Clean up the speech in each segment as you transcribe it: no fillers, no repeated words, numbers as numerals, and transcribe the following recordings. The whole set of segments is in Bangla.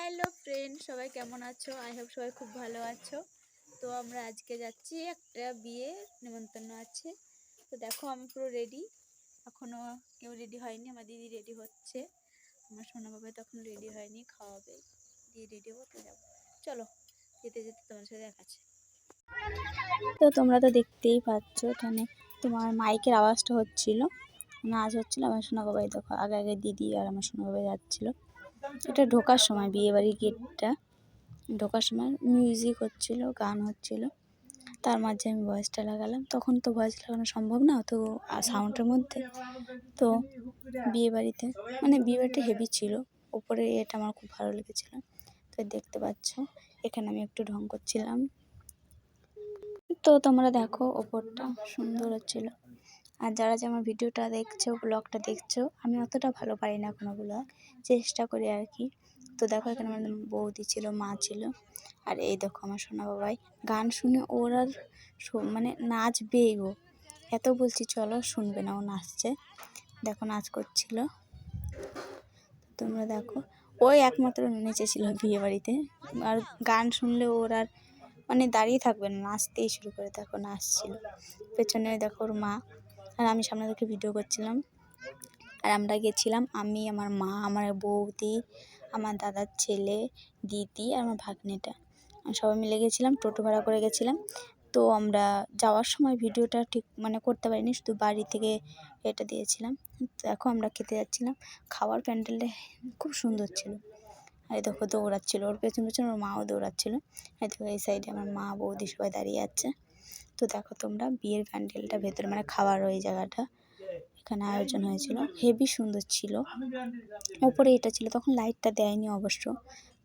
হ্যালো ফ্রেন্ড, সবাই কেমন আছো? আই হোপ সবাই খুব ভালো আছো। তো আমরা আজকে যাচ্ছি, একটা বিয়ে নিমন্ত্রণ আছে। তো দেখো আমি পুরো রেডি, এখনো কেউ রেডি হয়নি। আমার দিদি রেডি হচ্ছে, আমার সোনা বাবা তখন রেডি হয়নি, খাওয়াবে দিয়ে রেডি হবো, তো যাবো। চলো, যেতে যেতে তোমার সাথে দেখাচ্ছে। তো তোমরা তো দেখতেই পাচ্ছ, এখানে তোমার মাইকের আওয়াজটা হচ্ছিল, নাচ হচ্ছিল। আমার সোনা বাবাই দেখো আগে আগে দিদি আর আমার সোনা বাবাই যাচ্ছিলো। এটা ঢোকার সময়, বিয়েবাড়ির গেটটা ঢোকার সময় মিউজিক হচ্ছিল, গান হচ্ছিল, তার মাঝে আমি ভয়েসটা লাগালাম। তখন তো ভয়েস লাগানো সম্ভব না অত সাউন্ডের মধ্যে। তো বিয়েবাড়িতে মানে বিয়েবাড়িটা হেভি ছিল, ওপরে এটা আমার খুব ভালো লেগেছিলো। তো দেখতে পাচ্ছ এখানে আমি একটু ঢং করছিলাম। তো তোমরা দেখো ওপরটা সুন্দর হচ্ছিল। আর যারা যে আমার ভিডিওটা দেখছো, ব্লগটা দেখছো, আমি অতটা ভালো পারি না কোনো ব্লগ, চেষ্টা করি আর কি। তো দেখো এখানে আমার বৌদি ছিল, মা ছিল, আর এই দেখো আমার সোনা বাবাই। গান শুনে ওর আর মানে নাচবেই ও, এত বলছি চলো শুনবে না, ও নাচছে। দেখো নাচ করছিল, তোমরা দেখো। ওই একমাত্র নেচেছিল বিয়ে বাড়িতে, আর গান শুনলে ওর আর মানে দাঁড়িয়ে থাকবে না, নাচতেই শুরু করে। দেখো নাচছিল, পেছনে দেখো ওর মা, আর আমি সামনে থেকে ভিডিও করছিলাম। আর আমরা গেছিলাম, আমি, আমার মা, আমার বৌদি, আমার দাদার ছেলে, দিদি আর আমার ভাগ্নেটা, সবাই মিলে গেছিলাম। টোটো ভাড়া করে গেছিলাম। তো আমরা যাওয়ার সময় ভিডিওটা ঠিক মানে করতে পারিনি, শুধু বাড়ি থেকে এটা দিয়েছিলাম। দেখো আমরা খেতে যাচ্ছিলাম, খাওয়ার প্যান্ডেলটা খুব সুন্দর ছিল। আর দেখো দৌড়াচ্ছিল, ওর পেছন পেছন ওর মাও দৌড়াচ্ছিল। আর দেখো এই সাইডে আমার মা, বৌদি সবাই দাঁড়িয়ে আছে। তো দেখো তোমরা বিয়ের প্যান্ডেলটা ভেতরে মানে খাওয়ার ওই জায়গাটা, এখানে আয়োজন হয়েছিল, হেভি সুন্দর ছিল। ওপরে এটা ছিল, তখন লাইটটা দেয়নি অবশ্য,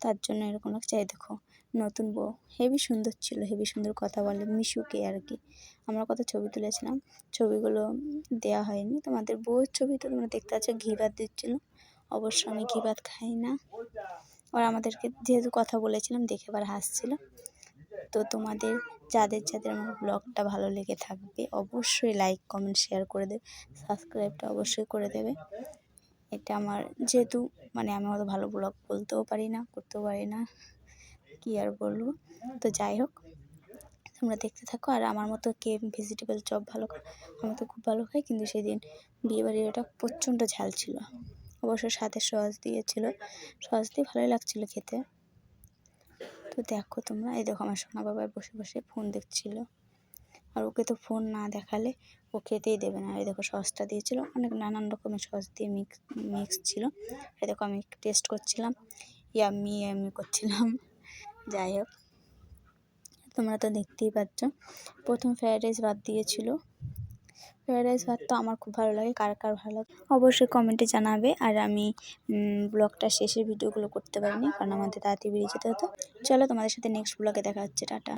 তার জন্য এরকম লাগছে। দেখো নতুন বউ হেভি সুন্দর ছিল, হেভি সুন্দর কথা বলে, মিশুকে আর কি। আমরা কত ছবি তুলেছিলাম, ছবিগুলো দেওয়া হয়নি। তোমাদের বউয়ের ছবি তো তোমরা দেখতে পাচ্ছ, ঘি ভাত দিচ্ছিলো। অবশ্য আমি ঘি ভাত খাই না। আর আমাদেরকে যেহেতু কথা বলেছিলাম দেখে আবার হাসছিল। তো তোমাদের যাদের যাদের আমার ব্লগটা ভালো লেগে থাকবে অবশ্যই লাইক, কমেন্ট, শেয়ার করে দেবে, সাবস্ক্রাইবটা অবশ্যই করে দেবে। এটা আমার যেহেতু মানে আমি অত ভালো ব্লগ বলতেও পারি না, করতেও পারি না, কী আর বলবো। তো যাই হোক, তোমরা দেখতে থাকো। আর আমার মতো কে ভেজিটেবল চপ ভালো খায়? আমি তো খুব ভালো খাই, কিন্তু সেদিন বিয়েবাড়ির ওটা প্রচণ্ড ঝাল ছিল। অবশ্য সাথে সস দিয়েছিল, সস দিয়ে ভালোই লাগছিলো খেতে। তো দেখো তোমরা, এই দেখো আমার সোনা বাবা বসে বসে ফোন দেখছিল, আর ওকে তো ফোন না দেখালে ও খেতেই দেবে না। এই দেখো সসটা দিয়েছিল, অনেক নানান রকমের সস দিয়ে মিক্স ছিল। এই দেখো আমি টেস্ট করছিলাম, ইয়াম্মি ইয়াম্মি করছিলাম। যাই হোক, তোমরা তো দেখতেই পাচ্ছ। প্রথম ফ্রায়েড রাইস ভাত দিয়েছিল। ফ্রায়েড রাইস ভাত তো আমার খুব ভালো লাগে, কার কার ভালো লাগে অবশ্যই কমেন্টে জানাবে। আর আমি ব্লগটা শেষের ভিডিওগুলো করতে পারিনি, কারণ আমাদের তাড়াতাড়ি বেরিয়ে যেতে হতো। চলো তোমাদের সাথে নেক্সট ব্লগে দেখা হচ্ছে, টাটা।